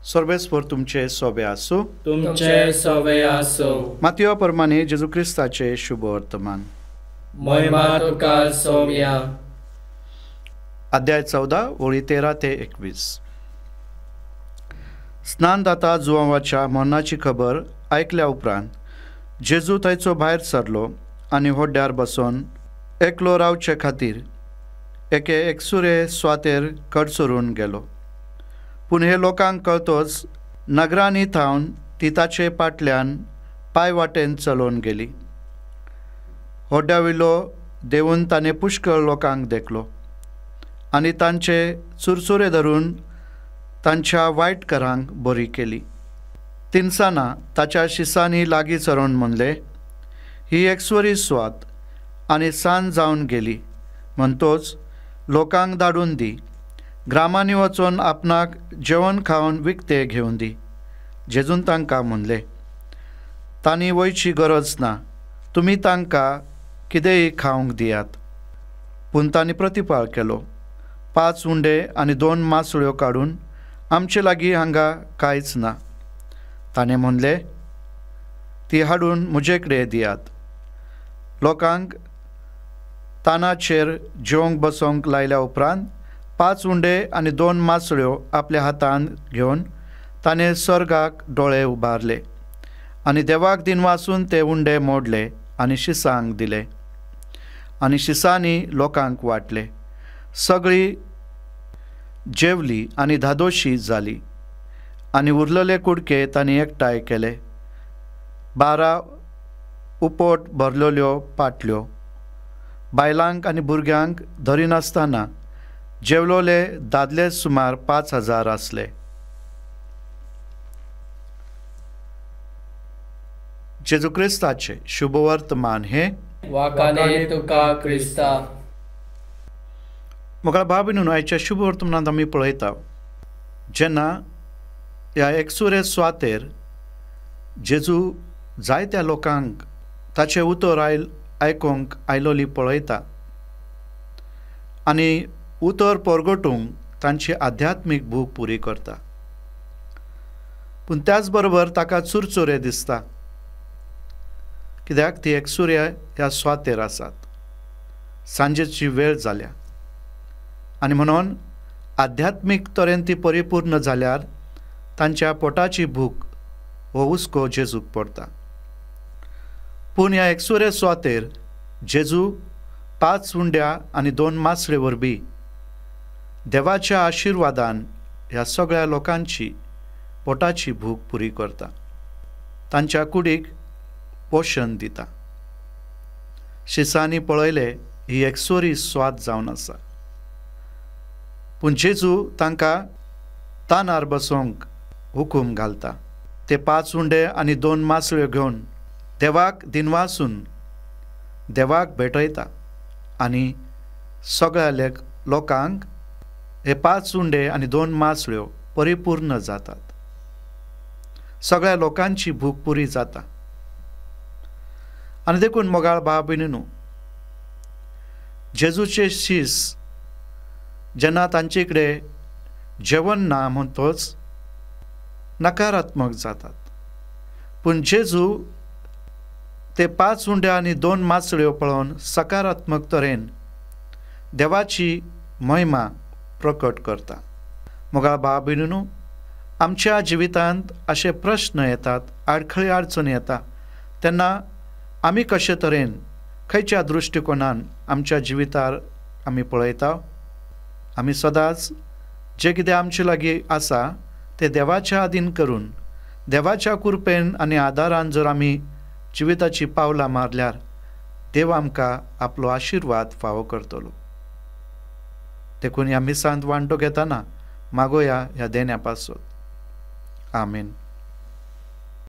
सर्वेस्वर तुमचे सोबे आसूं. तुमचे सोबे आसूं. मातयो प्रमाणे जेजू क्रिस्ताचे शुभ वर्तमान. महिमा तुका सौम्या. अध्याय 14 ओळी 13 ते 21. स्नानदाता जुआवाच्या मरणाची खबर ऐकल्या उपरांत जेजू थंयचो भायर सरलो आनी होड्ड्यार बसून एकलो रावचे खातीर एके एकसुरे स्वातेर कडसरून गेलो. पूण हे लोकांक कळतोच नगरांनी थावन ती ताचे फाटल्यान पांय वाटेन चलोवन गेली. होड्ड्या वयलो देवून ताणें पुष्कळ लोकांक देखलो आनी तांचे चुरचुरे धरून तांच्या वायट करांक बरी केली. तिनसाना ताच्या शिसांनी लागीं सरोन म्हणले, ही एकसुरी स्वात आनी सांज जावन गेली, म्हणटोच लोकांक धाडून दी. ग्रामांनी वचून आपणाक जेवण खावन विकते घेवन दी. जेजून तांकां म्हणले, तांणी वयची गरज ना, तुमी तांकां कितेंय खावंक दियात. पूण तांणी प्रतिपाळ केलो, 5 उंडे आनी 2 मासुळ्यो काडून आमचे लागीं हांगा कांयच ना. ताणें म्हणलें, ती हाडून म्हजे कडेन दियात. लोकांक तानाचेर जेवंक बसोंक लायल्या उपरांत 5 उंडे आनी 2 मासुळ्यो आपल्या हातांत घेवन ताणें स्वर्गाक दोळे उबारले आनी देवाक दिनवासून ते उंडे मोडले आनी शिसांक दिले आनी शिसांनी लोकांक वाटले. सगळीं जेवली आनी धादोशी जाली आनी उरलेले कुडके तांणी एकठांय केले. 12 उपोट भरलेल्यो पाटल्यो बायलांक आनी भुरग्यांक धरिनासतना जेवलोले दादले सुमार 5,000 आसले. जेजू क्रिस्ताचे शुभ वर्तमान हे वाकाने तुका क्रिस्ता. मोगळा भाव भयणीनो, आयच्या शुभ वर्तमानांत आमी पळयता जेन्ना ह्या एकसुरे स्वातेर जेजू जायत्या लोकांक ताचे उतर आयकूंक आयलोली पळयता आनी उतर परगटूंक तांची आध्यात्मीक भूक पुरी करता. पूण त्याच बरोबर ताका चुरचुरे दिसता, कित्याक ती एकसुऱ्या ह्या स्वातेर आसात. सांजेची वेळ जाल्या आनी म्हणून आध्यात्मीक तरेन ती परिपूर्ण जाल्यार तांच्या पोटाची भूक हो हुस्को जेजूक पडटा. पूण ह्या एकसुरे स्वातेर जेजू 5 उंड्या आनी 2 मासळे वरवीं देवाच्या आशिर्वादान ह्या सगळ्या लोकांची पोटाची भूक पुरी करता, तांच्या कुडीक पोशण दिता. शिसांनी पळयले ही एकसुरी स्वात जावन आसा, पूण जेजू तांकां तानार बसोंक हुकूम घालता. ते 5 उंडे आनी 2 मासळ्यो घेवन देवाक दिनवासून देवाक भेटयता आनी सगळ्या लोकांक हे 5 उंडे आनी 2 मासळ्यो परिपूर्ण जातात. सगळ्या लोकांची भूक पुरी जाता. आनी देखून मोगाळ भाव भयणीनो, जेजूचे शीस जेन्ना तांचे कडेन जेवण ना म्हणटोच नकारात्मक जातात. पूण जेजू ते 5 उंडे आनी 2 मासळ्यो पळोवन सकारात्मक तरेन देवाची महिमा प्रकट करता. मोगाळ भाव भयणीनो, आमच्या जिवितांत अशे प्रश्न येतात, आडखळी अडचणी येता, तेन्ना आमी कशे तरेन खंयच्या दृश्टिकोनान आमच्या जिवितार आमी पळयता. आमी सदांच जे कितें आमचे लागीं आसा ते देवाच्या आदीन करून देवाच्या कृपेन आनी आदारान जर आमी जिविताची पावलां मारल्यार देव आमकां आपलो आशिर्वाद फावो करतलो. देखून ह्या मिसांत वांटो घेतना मागोया ह्या देण्या पासत. आमीन.